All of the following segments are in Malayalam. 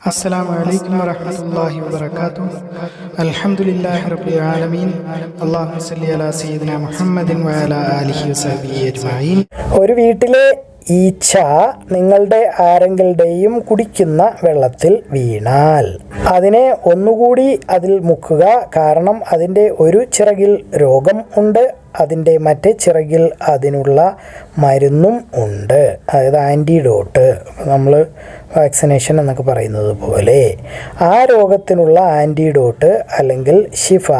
അസ്സലാമു അലൈക്കും വറഹ്മത്തുള്ളാഹി വബറകാതുഹു. അൽഹംദുലില്ലാഹി റബ്ബിൽ ആലമീൻ. അല്ലാഹുമ്മ സ്വല്ലി അലാ സയ്യിദിനാ മുഹമ്മദിൻ വഅലാ ആലിഹി വസഹ്ബിഹി അജ്മഈൻ. ഒരു വീട്ടിലെ ഈച്ച നിങ്ങളുടെ ആരെങ്കിലുടെയും കുടിക്കുന്ന വെള്ളത്തിൽ വീണാൽ അതിനെ ഒന്നുകൂടി അതിൽ മുക്കുക. കാരണം അതിൻ്റെ ഒരു ചിറകിൽ രോഗം ഉണ്ട്, അതിൻ്റെ മറ്റേ ചിറകിൽ അതിനുള്ള മരുന്നും ഉണ്ട്, അതായത് ആൻറ്റിഡോട്ട്. നമ്മൾ വാക്സിനേഷൻ എന്നൊക്കെ പറയുന്നത് പോലെ ആ രോഗത്തിനുള്ള ആൻറ്റിഡോട്ട് അല്ലെങ്കിൽ ഷിഫ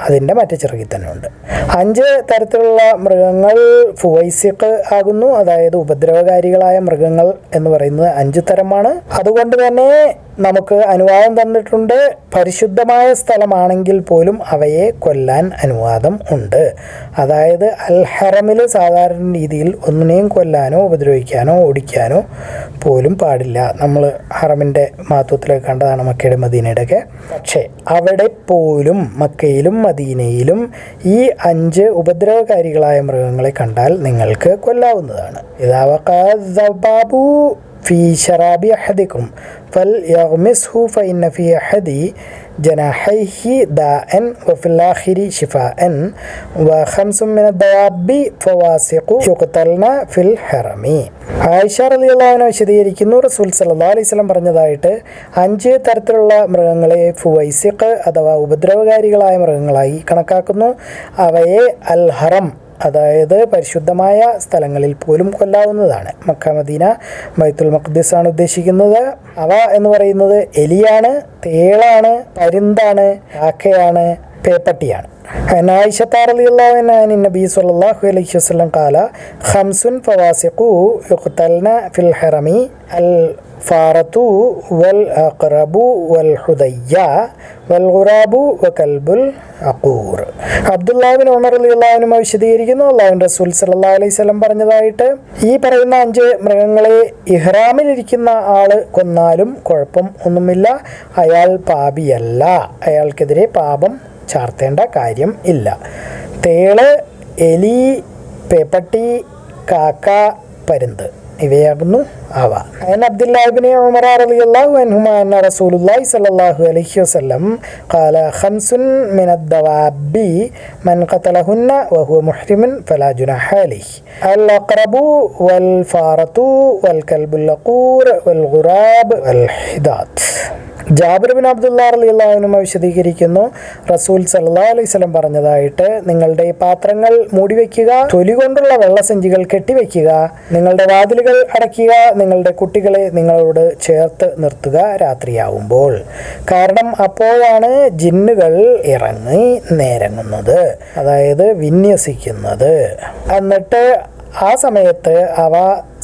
അതിൻ്റെ മറ്റേ ചിറകിൽ തന്നെ ഉണ്ട്. 5 തരത്തിലുള്ള മൃഗങ്ങൾ ഫുവൈസിഖ് ആകുന്നു, അതായത് ഉപദ്രവകാരികളായ മൃഗങ്ങൾ എന്ന് പറയുന്നത് 5 തരമാണ്. അതുകൊണ്ട് തന്നെ നമുക്ക് അനുവാദം തന്നിട്ടുണ്ട്. പരിശുദ്ധമായ സ്ഥലമാണെങ്കിൽ പോലും അവയെ കൊല്ലാൻ അനുവാദം ഉണ്ട്. അതായത് അൽ ഹറമിൽ സാധാരണ രീതിയിൽ ഒന്നിനെയും കൊല്ലാനോ ഉപദ്രവിക്കാനോ ഓടിക്കാനോ പോലും പാടില്ല. നമ്മൾ ഹറമിൻ്റെ മഹത്വത്തിലൊക്കെ കണ്ടതാണ്, മക്കയുടെ മദീനയുടെയൊക്കെ. പക്ഷേ അവിടെ പോലും മക്കയിലും മദീനയിലും ഈ 5 ഉപദ്രവകാരികളായ മൃഗങ്ങളെ കണ്ടാൽ നിങ്ങൾക്ക് കൊല്ലാവുന്നതാണ്. ഇദാ വഖഅ في شراب أحدكم فليغمسه فإن في أحد جناحيه داء وفي الآخر شفاء و5 من الدواب فواسق يقتلن في الحرم. ആയിഷ റളിയല്ലാഹു അൻഹ വിശദീകരിക്കുന്നു, റസൂൽ സല്ലല്ലാഹു അലൈഹി വസല്ലം പറഞ്ഞതായിട്ട് 5 തരത്തിലുള്ള മൃഗങ്ങളെ ഫുവൈസിഖ് അഥവാ ഉപദ്രവകാരികളായ മൃഗങ്ങളായി കണക്കാക്കുന്നു. അവയെ അൽ ഹറം, അതായത് പരിശുദ്ധമായ സ്ഥലങ്ങളിൽ പോലും കൊല്ലാവുന്നതാണ്. മക്ക, മദീന, ബൈത്തുൽ മഖ്ദിസ് ആണ് ഉദ്ദേശിക്കുന്നത്. അവ എന്ന് പറയുന്നത് എലിയാണ്, തേളാണ്, പരുന്താണ്, കാക്കയാണ്, പേപ്പട്ടിയാണ്. ആയിഷ റളിയല്ലാഹു അൻഹ നബി സല്ലല്ലാഹു അലൈഹി വസല്ലം ഖാല ഖംസുൻ ഫവാസിഖു യുഖ്തൽന ഫിൽ ഹറമി അൽ ഫാറത്തു വൽ അഖറബു വൽ ഹുദയ്യ വൽ ഗുറാബു വകൽബുൽ അഖൂർ. അബ്ദുല്ലാഹ് ഇബ്നു ഉമർ റളിയല്ലാഹു അൻഹു വിശദീകരിക്കുന്നു, അല്ലാഹുവിൻ്റെ റസൂൽ സല്ലല്ലാഹു അലൈഹി വസല്ലം പറഞ്ഞതായിട്ട് ഈ പറയുന്ന 5 മൃഗങ്ങളെ ഇഹ്റാമിലിരിക്കുന്ന ആൾ കൊന്നാലും കുഴപ്പം ഒന്നുമില്ല. അയാൾ പാപിയല്ല, അയാൾക്കെതിരെ പാപം ചാർത്തേണ്ട കാര്യം ഇല്ല. തേള്, എലി, പേപ്പട്ടി, കാക്ക, പരുന്ത് ഇവയാകുന്നു അവ. അബ്ദുല്ലാഹ് ഇബ്നു ഉമർ റളിയല്ലാഹു അൻഹുമാ അന്ന റസൂലുള്ളാഹി സ്വല്ലല്ലാഹു അലൈഹി വസല്ലം ഖാല ഖംസുൻ മിനദ് ദവാബി മൻ ഖതലഹുന്ന വഹുവ മുഹ്രിമുൻ ഫലാ ജുനാഹ അലൈഹി അൽ അഖറബു വൽ ഫാറത്തു വൽ കൽബുൽ അഖൂർ വൽ ഗുറാബ് വൽ ഹിദാത്ത്. ജാബിർ ബിൻ അബ്ദുല്ലാഹ് റളിയല്ലാഹു അൻഹു വിശദീകരിക്കുന്നു, റസൂൽ സല്ലല്ലാഹു അലൈഹി വസല്ലം പറഞ്ഞതായിട്ട് നിങ്ങളുടെ പാത്രങ്ങൾ മൂടിവെക്കുക, തൊലി കൊണ്ടുള്ള വെള്ളസഞ്ചികൾ കെട്ടിവെക്കുക, നിങ്ങളുടെ വാതിലുകൾ അടയ്ക്കുക, നിങ്ങളുടെ കുട്ടികളെ നിങ്ങളോട് ചേർത്ത് നിർത്തുക രാത്രിയാവുമ്പോൾ. കാരണം അപ്പോഴാണ് ജിന്നുകൾ ഇറങ്ങി നേരങ്ങുന്നത്, അതായത് വിന്യസിക്കുന്നത്. എന്നിട്ട് ആ സമയത്ത് അവ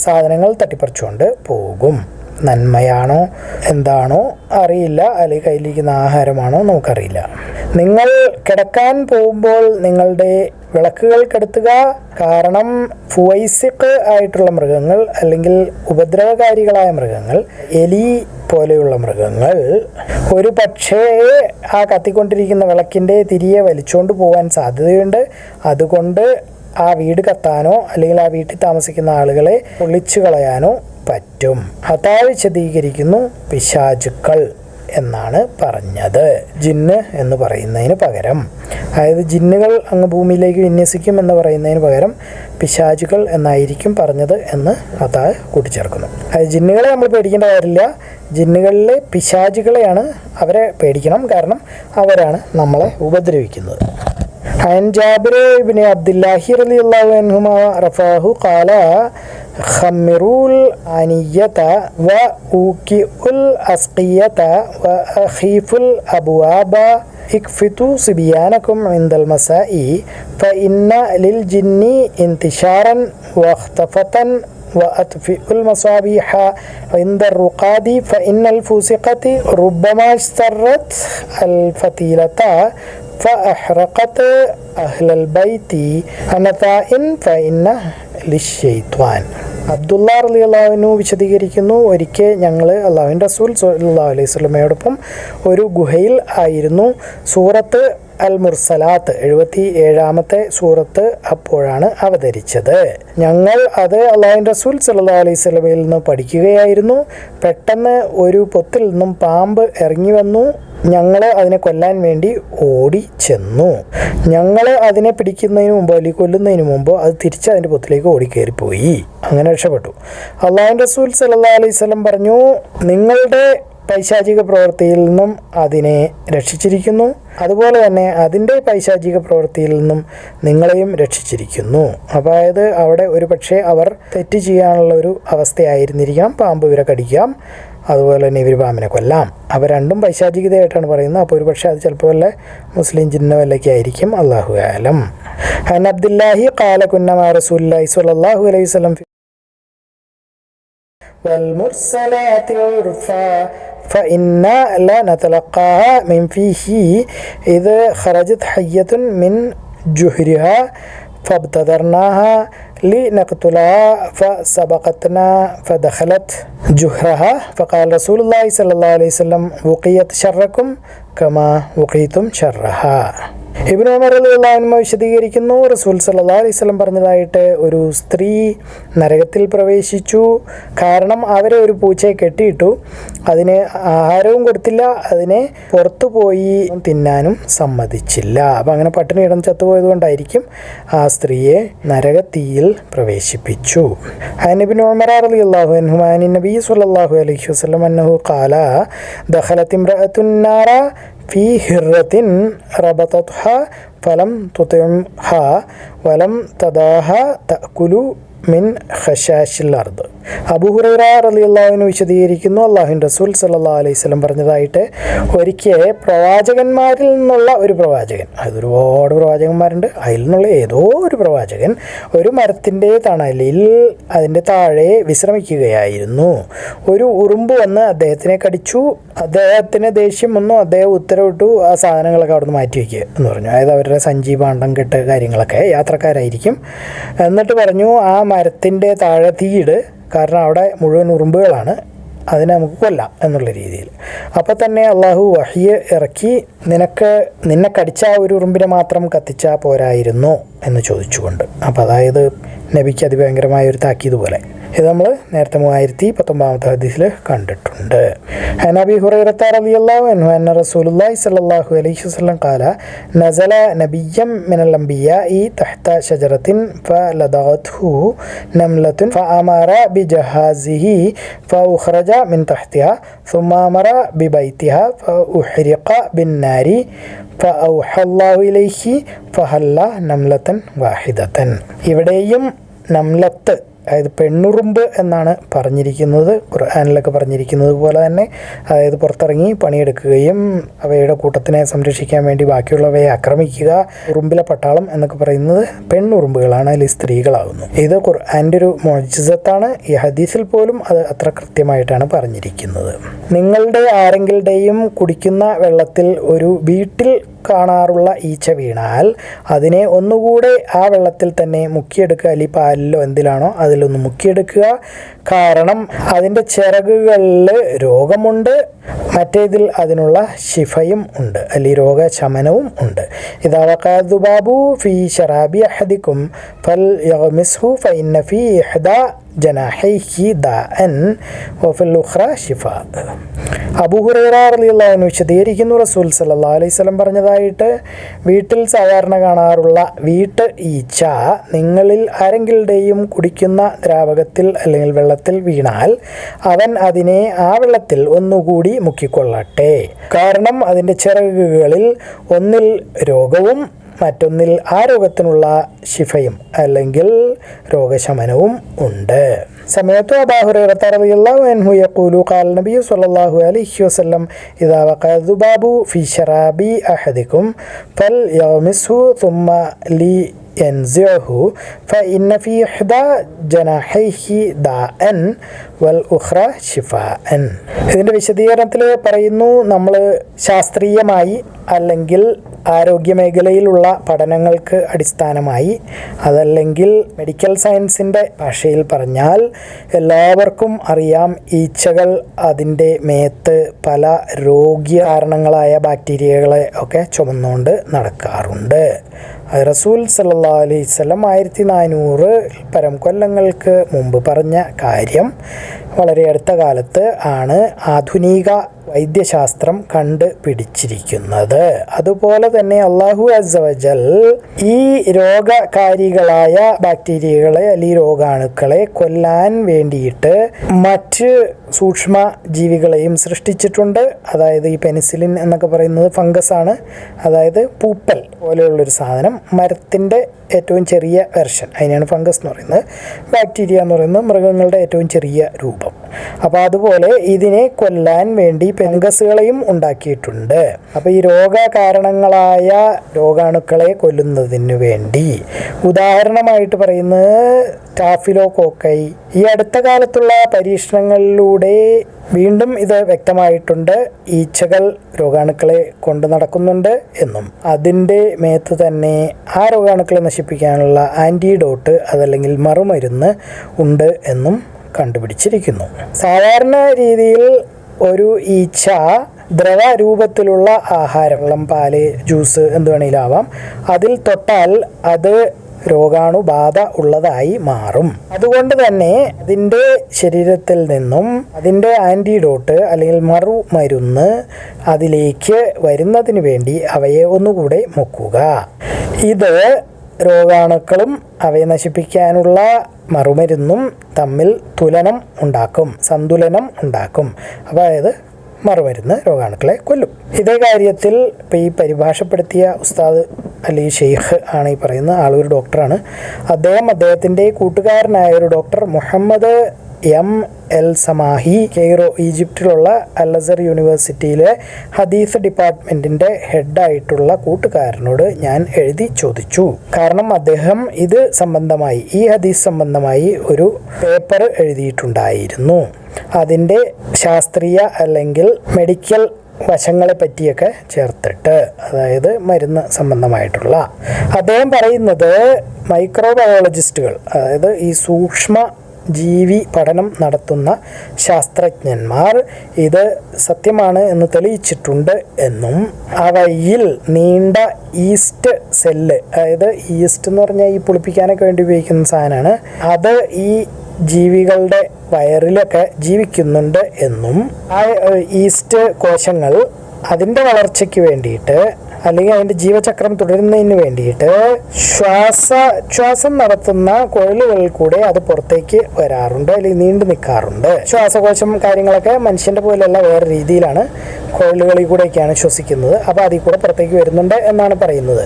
സാധനങ്ങൾ തട്ടിപ്പറിച്ചുകൊണ്ട് പോകും. നന്മയാണോ എന്താണോ അറിയില്ല, അല്ലെങ്കിൽ കയ്യിലിരിക്കുന്ന ആഹാരമാണോ നമുക്കറിയില്ല. നിങ്ങൾ കിടക്കാൻ പോകുമ്പോൾ നിങ്ങളുടെ വിളക്കുകൾ കെടുത്തുക. കാരണം ഫുവൈസിഖ് ആയിട്ടുള്ള മൃഗങ്ങൾ അല്ലെങ്കിൽ ഉപദ്രവകാരികളായ മൃഗങ്ങൾ, എലി പോലെയുള്ള മൃഗങ്ങൾ ഒരു പക്ഷേ ആ കത്തിക്കൊണ്ടിരിക്കുന്ന വിളക്കിൻ്റെ തിരിയെ വലിച്ചുകൊണ്ട് പോകാൻ സാധ്യതയുണ്ട്. അതുകൊണ്ട് ആ വീട് കത്താനോ അല്ലെങ്കിൽ ആ വീട്ടിൽ താമസിക്കുന്ന ആളുകളെ പൊള്ളിച്ചു കളയാനോ പറ്റും. അതാ വിശദീകരിക്കുന്നു, പിശാചുക്കൾ എന്നാണ് പറഞ്ഞത്, ജിന്ന് എന്ന് പറയുന്നതിന് പകരം. അതായത് ജിന്നുകൾ അങ്ങ് ഭൂമിയിലേക്ക് വിന്യസിക്കും എന്ന് പറയുന്നതിന് പകരം പിശാചുകൾ എന്നായിരിക്കും പറഞ്ഞത് എന്ന് അതാ കൂട്ടിച്ചേർക്കുന്നു. അതായത് ജിന്നുകളെ നമ്മൾ പേടിക്കേണ്ട കാര്യമില്ല, ജിന്നുകളിലെ പിശാചുകളെയാണ്, അവരെ പേടിക്കണം. കാരണം അവരാണ് നമ്മളെ ഉപദ്രവിക്കുന്നത്. عن جابر بن عبد الله رضي الله عنهما رفعه قال خمروا الآنية وأوكئوا الأسقية وأخيفوا الأبواب اكفتوا صبيانكم عند المساء فإن للجن انتشارا واختفة وأطفئوا المصابيح عند الرقاد فإن الفوسقة ربما اشترت الفتيلة فأحرقت أهل البيت أنثاء فإن للشيطان. അബ്ദുല്ലാഹ് റളിയല്ലാഹു അൻഹു വിശദീകരിക്കുന്നു, ഒരിക്കൽ ഞങ്ങൾ അല്ലാഹുവിൻ്റെ റസൂൽ സ്വല്ലല്ലാഹു അലൈഹി വസല്ലമയോടൊപ്പം ഒരു ഗുഹയിൽ ആയിരുന്നു. സൂറത്ത് അൽ മുർസലാത്ത് 77-ാമത്തെ സൂറത്ത് അപ്പോഴാണ് അവതരിച്ചത്. ഞങ്ങൾ അത് അള്ളാഹുവിൻ്റെ റസൂൽ സല്ലല്ലാഹു അലൈഹി വസല്ലമയിൽ നിന്ന് പഠിക്കുകയായിരുന്നു. പെട്ടെന്ന് ഒരു പൊത്തിൽ നിന്നും പാമ്പ് ഇറങ്ങി വന്നു. ഞങ്ങൾ അതിനെ കൊല്ലാൻ വേണ്ടി ഓടി ചെന്നു. ഞങ്ങൾ അതിനെ പിടിക്കുന്നതിന് മുമ്പോ അല്ലെങ്കിൽ കൊല്ലുന്നതിന് മുമ്പോ അത് തിരിച്ച് അതിൻ്റെ പൊത്തിലേക്ക് ഓടിക്കയറിപ്പോയി. അങ്ങനെ രക്ഷപ്പെട്ടു. അള്ളാഹുവിൻ്റെ റസൂൽ സല്ലല്ലാഹു അലൈഹി വസല്ലം പറഞ്ഞു, നിങ്ങളുടെ പൈശാചിക പ്രവൃത്തിയിൽ നിന്നും അതിനെ രക്ഷിച്ചിരിക്കുന്നു, അതുപോലെ തന്നെ അതിൻ്റെ പൈശാചിക പ്രവൃത്തിയിൽ നിന്നും നിങ്ങളെയും രക്ഷിച്ചിരിക്കുന്നു. അതായത് അവിടെ ഒരു പക്ഷേ അവർ തെറ്റ് ചെയ്യാനുള്ള ഒരു അവസ്ഥയായിരുന്നിരിക്കാം. പാമ്പ് ഇവരെ കടിക്കാം, അതുപോലെ തന്നെ ഇവർ പാമ്പിനെ കൊല്ലാം. അപ്പോൾ രണ്ടും പൈശാചികതയായിട്ടാണ് പറയുന്നത്. അപ്പോൾ ഒരു പക്ഷേ അത് ചിലപ്പോൾ വല്ല മുസ്ലിം ജിന്നോ വല്ലൊക്കെ ആയിരിക്കും. അല്ലാഹു അഅലം. അൻ അബ്ദുല്ലാഹി ഖാല കുന്ന മാ റസൂലുള്ളാഹി സ്വല്ലല്ലാഹു അലൈഹി വസല്ലം والمرسلات عرفا فإنا لا نتلقاها من فيه إذا خرجت حية من جحرها فابتدرناها لنقتلها فسبقتنا فدخلت جحرها فقال رسول الله صلى الله عليه وسلم وقيت شركم كما وقيتم شرها. ഇബ്നു ഉമർ റളിയല്ലാഹു അൻഹു വിശദീകരിക്കുന്നു, റസൂൽ സല്ലല്ലാഹു അലൈഹി വസല്ലം പറഞ്ഞതായിട്ട്, ഒരു സ്ത്രീ നരകത്തിൽ പ്രവേശിച്ചു. കാരണം അവരെ ഒരു പൂച്ചയെ കെട്ടിയിട്ടു, അതിന് ആഹാരവും കൊടുത്തില്ല, അതിനെ പുറത്തു പോയി തിന്നാനും സമ്മതിച്ചില്ല. അപ്പം അങ്ങനെ പട്ടിണി കിടന്ന് ചത്തുപോയത് കൊണ്ടായിരിക്കും ആ സ്ത്രീയെ നരകത്തീയിൽ പ്രവേശിപ്പിച്ചു. അൻ ഇബ്നു ഉമർ റളിയല്ലാഹു അൻഹു അൻ നബി സ്വല്ലല്ലാഹു അലൈഹി വസല്ലം അന്നഹു ഖാല ദഖലത് ഇംറഅത്തുൻ നാറ في هرة ربطتها فلم تطعمها ولم تدعها تأكل മിൻ ഖശാശിൽ അർദ്. അബൂ ഹുറൈറ റളിയല്ലാഹു അൻഹു വിശദീകരിക്കുന്നു, അല്ലാഹുവിൻ്റെ റസൂൽ സല്ലല്ലാഹു അലൈഹി വസല്ലം പറഞ്ഞതായിട്ട്, ഒരിക്കൽ പ്രവാചകന്മാരിൽ നിന്നുള്ള ഒരു പ്രവാചകൻ, അത് ഒരുപാട് പ്രവാചകന്മാരുണ്ട്, അതിൽ നിന്നുള്ള ഏതോ ഒരു പ്രവാചകൻ ഒരു മരത്തിൻ്റെ തണലിൽ അതിൻ്റെ താഴെ വിശ്രമിക്കുകയായിരുന്നു. ഒരു ഉറുമ്പ് വന്ന് അദ്ദേഹത്തിനെ കടിച്ചു. അദ്ദേഹത്തിന് ദേഷ്യം വന്നു. അദ്ദേഹം ഉത്തരവിട്ടു ആ സാധനങ്ങളൊക്കെ അവിടെ നിന്ന് മാറ്റി വയ്ക്കുക എന്ന് പറഞ്ഞു. അതായത് അവരുടെ സഞ്ചി പാണ്ഡം കെട്ട് കാര്യങ്ങളൊക്കെ യാത്രക്കാരായിരിക്കും. എന്നിട്ട് പറഞ്ഞു, ആ മരത്തിൻ്റെ താഴെ തീയിട്, കാരണം അവിടെ മുഴുവൻ ഉറുമ്പുകളാണ്, അതിനെ നമുക്ക് കൊല്ലാം എന്നുള്ള രീതിയിൽ. അപ്പോൾ തന്നെ അള്ളാഹു വഹിയ് ഇറക്കി, നിന്നെ കടിച്ച ഒരു ഉറുമ്പിനെ മാത്രം കത്തിച്ചാൽ പോരായിരുന്നു എന്ന് ചോദിച്ചുകൊണ്ട്. അപ്പോൾ അതായത് നബിക്ക് അതിഭയങ്കരമായ ഒരു താക്കീത് പോലെ. ഇത് നമ്മൾ നേരത്തെ 1019 ഹദീസിൽ കണ്ടിട്ടുണ്ട്. അൻ അബീ ഹുറൈറത റളിയല്ലാഹു അൻഹു അന്ന റസൂലുള്ളാഹി സ്വല്ലല്ലാഹു അലൈഹി വസല്ലം ഖാല നസല നബിയ്യം മിനൽ അംബിയാഇ തഹ്ത ഷജറത്തിൻ ഫലദഅത്ഹു നംലത്തുൻ ഫഅമറ ബിജഹാസിഹി ഫഉഖ്റജ മിൻ തഹ്തിഹാ ثم أمر ببيتها فأحرق بالنار فأوحى الله إليه فهل نملة واحدة. ഇവിടെയും നംലത്ത്, അതായത് പെണ്ണുറുമ്പ് എന്നാണ് പറഞ്ഞിരിക്കുന്നത്. ഖുർആനിലൊക്കെ പറഞ്ഞിരിക്കുന്നത് പോലെ തന്നെ, അതായത് പുറത്തിറങ്ങി പണിയെടുക്കുകയും അവയുടെ കൂട്ടത്തിനെ സംരക്ഷിക്കാൻ വേണ്ടി ബാക്കിയുള്ളവയെ ആക്രമിക്കുക. ഉറുമ്പിലെ പട്ടാളം എന്നൊക്കെ പറയുന്നത് പെണ്ണുറുമ്പുകളാണ്, അതിൽ സ്ത്രീകളാകുന്നു. ഇത് ഖുർആൻ്റെ ഒരു മുഅ്ജിസത്താണ്. ഈ ഹദീസിൽ പോലും അത് അത്ര കൃത്യമായിട്ടാണ് പറഞ്ഞിരിക്കുന്നത്. നിങ്ങളുടെ ആരെങ്കിലുടെയും കുടിക്കുന്ന വെള്ളത്തിൽ ഒരു വീട്ടിൽ കാണാറുള്ള ഈച്ച വീണാൽ അതിനെ ഒന്നുകൂടെ ആ വെള്ളത്തിൽ തന്നെ മുക്കിയെടുക്കുക, അല്ലെങ്കിൽ പാലിലോ എന്തിലാണോ അതിലൊന്ന് മുക്കിയെടുക്കുക. കാരണം അതിൻ്റെ ചിറകുകളിൽ രോഗമുണ്ട്, മറ്റേതിൽ അതിനുള്ള ശിഫയും ഉണ്ട്, അല്ലെങ്കിൽ രോഗശമനവും ഉണ്ട്. ഇദാ വഖഅ ദുബാബു ഫീ ശറാബി അഹദിക്കും ഫൽ യഗ്മിസ്ഹു ഫഇന്ന ഫീ ഇഹ്ദാ ജനാഹൈഹി ദാഅൻ വഫിൽ ഉഖ്റ ശിഫാ. അബൂ ഹുറൈറ റളിയല്ലാഹു അൻഹു വിശദീകരിക്കുന്നു, റസൂൽ സല്ലല്ലാഹു അലൈഹി വസല്ലം പറഞ്ഞതായിട്ട്, വീട്ടിൽ സാധാരണ കാണാറുള്ള വീട്ട് ഈച്ച നിങ്ങളിൽ ആരെങ്കിലുടെയും കുടിക്കുന്ന ദ്രാവകത്തിൽ അല്ലെങ്കിൽ വെള്ളത്തിൽ വീണാൽ അവൻ അതിനെ ആ വെള്ളത്തിൽ ഒന്നുകൂടി മുക്കിക്കൊള്ളട്ടെ. കാരണം അതിൻ്റെ ചിറകുകളിൽ ഒന്നിൽ രോഗവും മറ്റൊന്നിൽ ആ രോഗത്തിനുള്ള ശിഫയും അല്ലെങ്കിൽ രോഗശമനവും ഉണ്ട്. സമയത്ത് അബൂ ഹുറൈറത റളിയല്ലാഹു അൻഹു യഖൂലു ഖാല നബി സ്വല്ലല്ലാഹു അലൈഹി വസല്ലം ഇദാ വഖഅ ദുബാബു ഫീ ശറാബി അഹദിക്കും ഫൽ യഗ്മിസ്ഹു ثم ലിയൻസിഹു ഫഇന്ന ഫീ ഇഹ്ദാ ജനാഹൈഹി ദാഅൻ വൽ ഉഖ്റ ശിഫാഅൻ. ഇതിൻ്റെ വിശദീകരണത്തിൽ പറയുന്നു, നമ്മൾ ശാസ്ത്രീയമായി അല്ലെങ്കിൽ ആരോഗ്യമേഖലയിലുള്ള പഠനങ്ങൾക്ക് അടിസ്ഥാനമായി, അതല്ലെങ്കിൽ മെഡിക്കൽ സയൻസിൻ്റെ ഭാഷയിൽ പറഞ്ഞാൽ എല്ലാവർക്കും അറിയാം, ഈച്ചകൾ അതിൻ്റെ മേത്ത് പല രോഗകാരണങ്ങളായ ബാക്ടീരിയകളെ ഒക്കെ ചുമന്നുകൊണ്ട് നടക്കാറുണ്ട്. റസൂൽ സല്ലല്ലാഹു അലൈഹി വസല്ലം 1400 പരം കൊല്ലങ്ങൾക്ക് മുമ്പ് പറഞ്ഞ കാര്യം വളരെ അടുത്ത കാലത്ത് ആണ് ആധുനിക വൈദ്യശാസ്ത്രം കണ്ടുപിടിച്ചിരിക്കുന്നത്. അതുപോലെ തന്നെ അല്ലാഹു അസ്സ വജൽ ഈ രോഗകാരികളായ ബാക്ടീരിയകളെ അല്ലെങ്കിൽ രോഗാണുക്കളെ കൊല്ലാൻ വേണ്ടിയിട്ട് മറ്റ് സൂക്ഷ്മ ജീവികളെയും സൃഷ്ടിച്ചിട്ടുണ്ട്. അതായത് ഈ പെനിസിലിൻ എന്നൊക്കെ പറയുന്നത് ഫംഗസ് ആണ്. അതായത് പൂപ്പൽ പോലെയുള്ളൊരു സാധനം, മരത്തിൻ്റെ ഏറ്റവും ചെറിയ വെർഷൻ, അതിനാണ് ഫംഗസ് എന്ന് പറയുന്നത്. ബാക്ടീരിയ എന്ന് പറയുന്നത് മൃഗങ്ങളുടെ ഏറ്റവും ചെറിയ രൂപം. അപ്പോൾ അതുപോലെ ഇതിനെ കൊല്ലാൻ വേണ്ടി ഫംഗസുകളെയും ഉണ്ടാക്കിയിട്ടുണ്ട്. അപ്പോൾ ഈ രോഗകാരണങ്ങളായ രോഗാണുക്കളെ കൊല്ലുന്നതിന് വേണ്ടി ഉദാഹരണമായിട്ട് പറയുന്നത് സ്റ്റാഫിലോകോക്കൈ. ഈ അടുത്ത കാലത്തുള്ള പരീക്ഷണങ്ങളിലൂടെ വീണ്ടും ഇത് വ്യക്തമായിട്ടുണ്ട്. ഈച്ചകൾ രോഗാണുക്കളെ കൊണ്ട് നടക്കുന്നുണ്ട് എന്നും അതിൻ്റെ മേത്ത് തന്നെ ആ രോഗാണുക്കളെ നശിപ്പിക്കാനുള്ള ആൻറ്റിഡോട്ട് അതല്ലെങ്കിൽ മറുമരുന്ന് ഉണ്ട് എന്നും കണ്ടുപിടിച്ചിരിക്കുന്നു. സാധാരണ രീതിയിൽ ഒരു ഈച്ച ദ്രവ രൂപത്തിലുള്ള ആഹാരം, വെള്ളം, പാല്, ജ്യൂസ് എന്ത് വേണമെങ്കിലും ആവാം, അതിൽ തൊട്ടാൽ അത് രോഗാണുബാധ ഉള്ളതായി മാറും. അതുകൊണ്ട് തന്നെ അതിൻ്റെ ശരീരത്തിൽ നിന്നും അതിൻ്റെ ആൻറ്റിഡോട്ട് അല്ലെങ്കിൽ മറുമരുന്ന് അതിലേക്ക് വരുന്നതിന് വേണ്ടി അവയെ ഒന്നുകൂടെ മുക്കുക. ഇത് രോഗാണുക്കളും അവയെ നശിപ്പിക്കാനുള്ള മറുമരുന്നും തമ്മിൽ സന്തുലനം ഉണ്ടാക്കും. അതായത് മറുമരുന്ന് രോഗാണുക്കളെ കൊല്ലും. ഇതേ കാര്യത്തിൽ ഇപ്പോൾ ഈ പരിഭാഷപ്പെടുത്തിയ ഉസ്താദ് അല്ലെങ്കിൽ ഷെയ്ഖ് ആണ് ഈ പറയുന്ന ആളൊരു ഡോക്ടറാണ്. അദ്ദേഹത്തിൻ്റെ കൂട്ടുകാരനായ ഒരു ഡോക്ടർ മുഹമ്മദ് എൽ സമാഹി കെയ്റോ ഈജിപ്തിലുള്ള അൽ അസർ യൂണിവേഴ്സിറ്റിയിലെ ഹദീസ് ഡിപ്പാർട്ട്മെൻറ്റിൻ്റെ ഹെഡായിട്ടുള്ള കൂട്ടുകാരനോട് ഞാൻ എഴുതി ചോദിച്ചു. കാരണം അദ്ദേഹം ഈ ഹദീസ് സംബന്ധമായി ഒരു പേപ്പർ എഴുതിയിട്ടുണ്ടായിരുന്നു. അതിൻ്റെ ശാസ്ത്രീയ അല്ലെങ്കിൽ മെഡിക്കൽ വശങ്ങളെ പറ്റിയൊക്കെ ചേർത്തിട്ട്, അതായത് മരുന്ന് സംബന്ധമായിട്ടുള്ള. അദ്ദേഹം പറയുന്നത് മൈക്രോബയോളജിസ്റ്റുകൾ, അതായത് ഈ സൂക്ഷ്മ ജീവി പഠനം നടത്തുന്ന ശാസ്ത്രജ്ഞന്മാർ ഇത് സത്യമാണ് എന്ന് തെളിയിച്ചിട്ടുണ്ട് എന്നും അവയിൽ നീണ്ട ഈസ്റ്റ് സെല്ല്, അതായത് ഈസ്റ്റ് എന്ന് പറഞ്ഞാൽ ഈ പുളിപ്പിക്കാനൊക്കെ വേണ്ടി ഉപയോഗിക്കുന്ന സാധനമാണ്, അത് ഈ ജീവികളുടെ വയറിലൊക്കെ ജീവിക്കുന്നുണ്ട് എന്നും ആ ഈസ്റ്റ് കോശങ്ങൾ അതിൻ്റെ വളർച്ചയ്ക്ക് വേണ്ടിയിട്ട് അല്ലെങ്കിൽ അതിൻ്റെ ജീവചക്രം തുടരുന്നതിന് വേണ്ടിയിട്ട് ശ്വാസം നടത്തുന്ന കുഴലുകളിൽ കൂടെ അത് പുറത്തേക്ക് വരാറുണ്ട് അല്ലെങ്കിൽ നീണ്ടു നിൽക്കാറുണ്ട്. ശ്വാസകോശം കാര്യങ്ങളൊക്കെ മനുഷ്യൻ്റെ പോലെയല്ല, വേറെ രീതിയിലാണ്, കുഴലുകളിൽ കൂടെയൊക്കെയാണ് ശ്വസിക്കുന്നത്. അപ്പോൾ അതിൽ കൂടെ പുറത്തേക്ക് വരുന്നുണ്ട് എന്നാണ് പറയുന്നത്.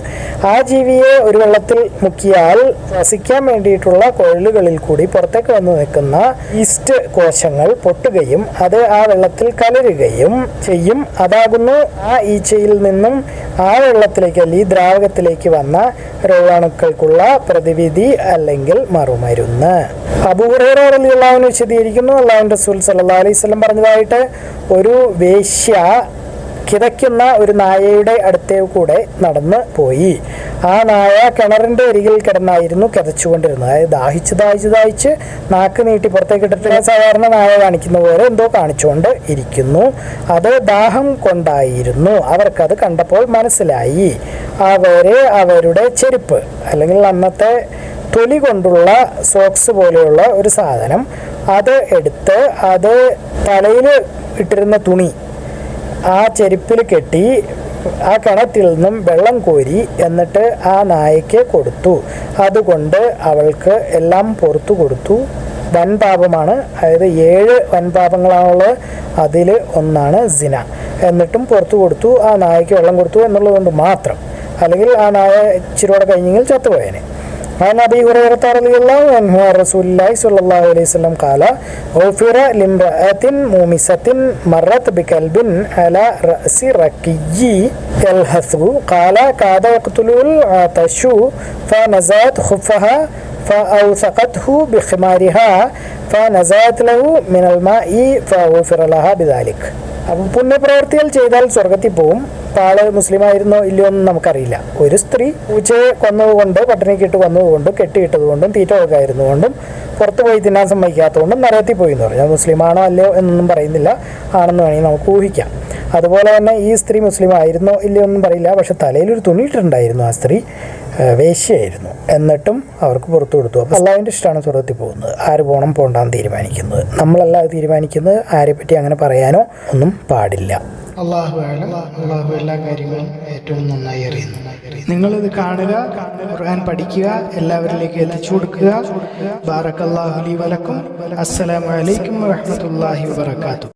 ആ ജീവിയെ ഒരു വെള്ളത്തിൽ മുക്കിയാൽ ശ്വസിക്കാൻ വേണ്ടിയിട്ടുള്ള കുഴലുകളിൽ കൂടി പുറത്തേക്ക് വന്ന് നിൽക്കുന്ന ഈസ്റ്റ് കോശങ്ങൾ പൊട്ടുകയും അത് ആ വെള്ളത്തിൽ കലരുകയും ചെയ്യും. അതാകുന്നു ആ ഈച്ചയിൽ നിന്നും ആ വെള്ളത്തിലേക്ക് അല്ലെങ്കിൽ ദ്രാവകത്തിലേക്ക് വന്ന രോഗാണുക്കൾക്കുള്ള പ്രതിവിധി അല്ലെങ്കിൽ മറുമരുന്ന്. അബൂ ഹുറൈറ റളിയല്ലാഹു അൻഹു വിശദീകരിക്കുന്നു, അല്ലാഹുവിൻ്റെ റസൂൽ സല്ലല്ലാഹു അലൈഹി വസല്ലം പറഞ്ഞതായിട്ട്, ഒരു വേശ്യ കിതയ്ക്കുന്ന ഒരു നായയുടെ അടുത്തേ കൂടെ നടന്ന് പോയി. ആ നായ കിണറിൻ്റെ അരികിൽ കിടന്നായിരുന്നു കിതച്ചുകൊണ്ടിരുന്നത്. അതായത് ദാഹിച്ച് നാക്ക് നീട്ടി പുറത്തേക്ക് ഇട്ടിട്ട് സാധാരണ നായ കാണിക്കുന്ന പോലെ എന്തോ കാണിച്ചുകൊണ്ട് ഇരിക്കുന്നു. അത് ദാഹം കൊണ്ടായിരുന്നു. അവർക്കത് കണ്ടപ്പോൾ മനസ്സിലായി. അവരുടെ ചെരുപ്പ് അല്ലെങ്കിൽ അന്നത്തെ തൊലി കൊണ്ടുള്ള സോക്സ് പോലെയുള്ള ഒരു സാധനം അത് എടുത്ത് അത് തലയിൽ ഇട്ടിരുന്ന തുണി ആ ചെരുപ്പിൽ കെട്ടി ആ കിണറ്റിൽ നിന്നും വെള്ളം കോരി എന്നിട്ട് ആ നായയ്ക്ക് കൊടുത്തു. അതുകൊണ്ട് അവൾക്ക് എല്ലാം പുറത്തു കൊടുത്തു. വൻപാപമാണ്, അതായത് 7 വൻപാപങ്ങളാണുള്ളത്, അതിൽ ഒന്നാണ് സിന. എന്നിട്ടും പുറത്തു കൊടുത്തു, ആ നായയ്ക്ക് വെള്ളം കൊടുത്തു എന്നുള്ളത് കൊണ്ട് മാത്രം. അല്ലെങ്കിൽ ആ നായ ഇച്ചിരിയോടെ കഴിഞ്ഞെങ്കിൽ ചത്തുപോയേനെ. عن أبي هريرة رضي الله عنه عن رسول الله صلى الله عليه وسلم قال غفر لامرأة مومسة مرت بكلب على رأس ركي يلهث قال كاد يقتله العطش فنزعت خفها فأوثقته بخمارها فنزعت له من الماء فغفر لها بذلك. അപ്പം പുണ്യപ്രവർത്തികൾ ചെയ്താൽ സ്വർഗത്തിൽ പോവും. അപ്പോൾ ആള് മുസ്ലിമായിരുന്നോ ഇല്ലയോ എന്ന് നമുക്കറിയില്ല. ഒരു സ്ത്രീ പൂച്ചയെ കൊന്നതുകൊണ്ട്, പട്ടിണിക്കിട്ട് കൊന്നതുകൊണ്ടും, കെട്ടിയിട്ടതുകൊണ്ടും, തീറ്റ കൊടുക്കായിരുന്നുകൊണ്ടും, പുറത്ത് പോയി തിന്നാൻ സമ്മതിക്കാത്തതുകൊണ്ടും നരകത്തിൽ പോയി എന്ന് പറഞ്ഞു. മുസ്ലിമാണോ അല്ലയോ എന്നൊന്നും പറയുന്നില്ല, ആണെന്ന് വേണമെങ്കിൽ നമുക്ക് ഊഹിക്കാം. അതുപോലെ തന്നെ ഈ സ്ത്രീ മുസ്ലിം ആയിരുന്നോ ഇല്ലയോ ഒന്നും പറയില്ല, പക്ഷെ തലയിലൊരു തുണി ഇട്ടിട്ടുണ്ടായിരുന്നു. ആ സ്ത്രീ വേശ്യയായിരുന്നു, എന്നിട്ടും അവർക്ക് പുറത്തു കൊടുത്തു. അപ്പോൾ അള്ളാഹുവിൻ്റെ ഇഷ്ടമാണ് സ്വർഗത്തിൽ പോകുന്നത്. ആര് പോകണം പോകണ്ടെന്ന് തീരുമാനിക്കുന്നത്, നമ്മളല്ല അത് തീരുമാനിക്കുന്നത്. ആരെപ്പറ്റി അങ്ങനെ പറയാനോ ഒന്നും പാടില്ല. അള്ളാഹു എല്ലാ കാര്യങ്ങളും ഏറ്റവും നന്നായി അറിയുന്നു. നിങ്ങളിത് കാണുക, ഖുർആൻ പഠിക്കുക, എല്ലാവരിലേക്ക് എത്തിച്ചു കൊടുക്കുക. ബാറക്കല്ലാഹു ലി വലക്കും. അസ്സലാമു അലൈക്കും വറഹ്മത്തുള്ളാഹി വബറകാതുഹു.